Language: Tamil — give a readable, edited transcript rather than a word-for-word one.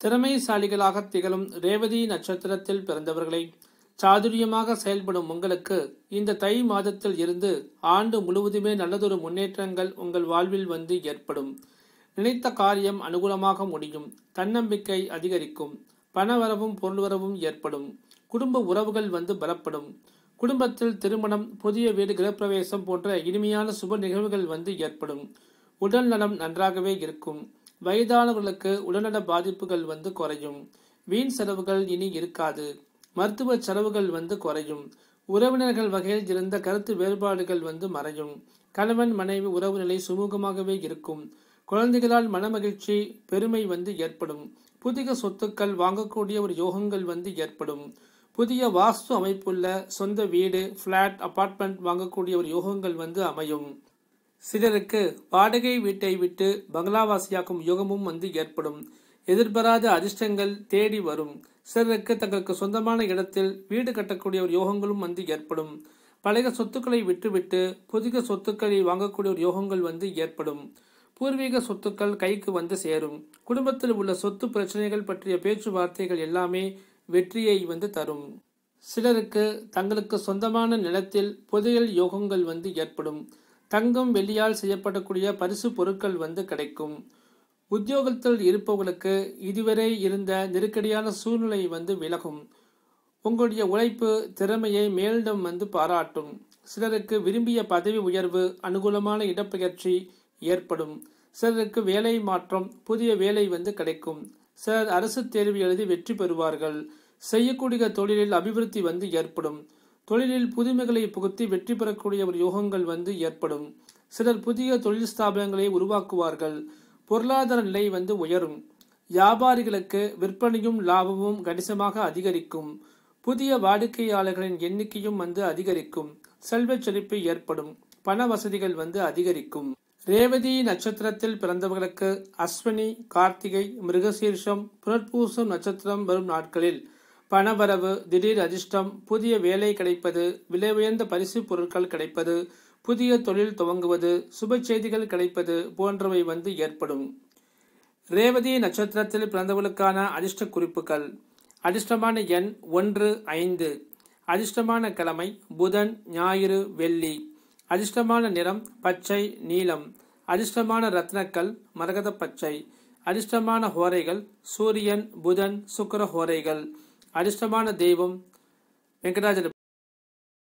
திறமைசாலிகளாக திகழும் ரேவதி நட்சத்திரத்தில் பிறந்தவர்களை சாதுரியமாக செயல்படும் உங்களுக்கு இந்த தை மாதத்தில் இருந்து ஆண்டு முழுவதுமே நல்லதொரு முன்னேற்றங்கள் உங்கள் வாழ்வில் வந்து ஏற்படும். நினைத்த காரியம் அனுகூலமாக முடியும். தன்னம்பிக்கை அதிகரிக்கும். பணவரவும் பொருள்வரவும் ஏற்படும். குடும்ப உறவுகள் வந்து பலப்படும். குடும்பத்தில் திருமணம், புதிய வீடு, கிரகப்பிரவேசம் போன்ற இனிமையான சுப நிகழ்வுகள் வந்து ஏற்படும். உடல் நலம் நன்றாகவே இருக்கும். வயதானவர்களுக்கு உடல்நல பாதிப்புகள் வந்து குறையும். வீண் செலவுகள் இனி இருக்காது. மருத்துவ செலவுகள் வந்து குறையும். உறவினர்கள் வகையில் இருந்த கருத்து வேறுபாடுகள் வந்து மறையும். கணவன் மனைவி உறவு நிலை சுமூகமாகவே இருக்கும். குழந்தைகளால் மனமகிழ்ச்சி, பெருமை வந்து ஏற்படும். புதிய சொத்துக்கள் வாங்கக்கூடிய ஒரு யோகங்கள் வந்து ஏற்படும். புதிய வாஸ்து அமைப்புள்ள சொந்த வீடு, பிளாட், அபார்ட்மெண்ட் வாங்கக்கூடிய ஒரு யோகங்கள் வந்து அமையும். சிலருக்கு வாடகை வீட்டை விட்டு பங்களாவாசியாக்கும் யோகமும் வந்து ஏற்படும். எதிர்பாராத அதிர்ஷ்டங்கள் தேடி வரும். சிலருக்கு தங்களுக்கு சொந்தமான இடத்தில் வீடு கட்டக்கூடிய ஒரு யோகங்களும் வந்து ஏற்படும். பழைய சொத்துக்களை விட்டுவிட்டு புதிய சொத்துக்களை வாங்கக்கூடிய ஒரு யோகங்கள் வந்து ஏற்படும். பூர்வீக சொத்துக்கள் கைக்கு வந்து சேரும். குடும்பத்தில் உள்ள சொத்து பிரச்சனைகள் பற்றிய பேச்சுவார்த்தைகள் எல்லாமே வெற்றியை வந்து தரும். சிலருக்கு தங்களுக்கு சொந்தமான நிலத்தில் புதையல் யோகங்கள் வந்து ஏற்படும். தங்கம், வெள்ளியால் செய்யப்படக்கூடிய பரிசு பொருட்கள் வந்து கிடைக்கும். உத்தியோகத்தில் இருப்பவர்களுக்கு இதுவரை இருந்த நெருக்கடியான சூழ்நிலை வந்து விலகும். உங்களுடைய உழைப்பு திறமையை மேலிடம் வந்து பாராட்டும். சிலருக்கு விரும்பிய பதவி உயர்வு, அனுகூலமான இடப்பெயர்ச்சி ஏற்படும். சிலருக்கு வேலை மாற்றம், புதிய வேலை வந்து கிடைக்கும். சிலர் அரசு தேர்வு எழுதி வெற்றி பெறுவார்கள். செய்யக்கூடிய தொழிலில் அபிவிருத்தி வந்து ஏற்படும். தொழிலில் புதுமைகளை புகுத்தி வெற்றி பெறக்கூடிய ஒரு யோகங்கள் வந்து ஏற்படும். சிலர் புதிய தொழில் ஸ்தாபனங்களை உருவாக்குவார்கள். பொருளாதார நிலை வந்து உயரும். வியாபாரிகளுக்கு விற்பனையும் லாபமும் கணிசமாக அதிகரிக்கும். புதிய வாடிக்கையாளர்களின் எண்ணிக்கையும் வந்து அதிகரிக்கும். செல்வ செழிப்பு ஏற்படும். பண வசதிகள் வந்து அதிகரிக்கும். ரேவதி நட்சத்திரத்தில் பிறந்தவர்களுக்கு அஸ்வினி, கார்த்திகை, மிருகசீர்ஷம், புனர்பூசம் நட்சத்திரம் வரும் நாட்களில் பணவரவு, திடீர் அதிர்ஷ்டம், புதிய வேலை கிடைப்பது, விலை உயர்ந்த பரிசு பொருட்கள் கிடைப்பது, புதிய தொழில் துவங்குவது, சுப செய்திகள் கிடைப்பது போன்றவை வந்து ஏற்படும். ரேவதி நட்சத்திரத்தில் பிறந்தவர்களுக்கான அதிர்ஷ்ட குறிப்புகள்: அதிர்ஷ்டமான எண் 1, 5. அதிர்ஷ்டமான கிழமை புதன், ஞாயிறு, வெள்ளி. அதிர்ஷ்டமான நிறம் பச்சை, நீலம். அதிர்ஷ்டமான ரத்னக்கல் மரகத பச்சை. அதிர்ஷ்டமான ஹோரைகள் சூரியன், புதன், சுக்கிர ஹோரைகள். அதிர்ஷ்டமான தெய்வம் வெங்கடாஜலபதி.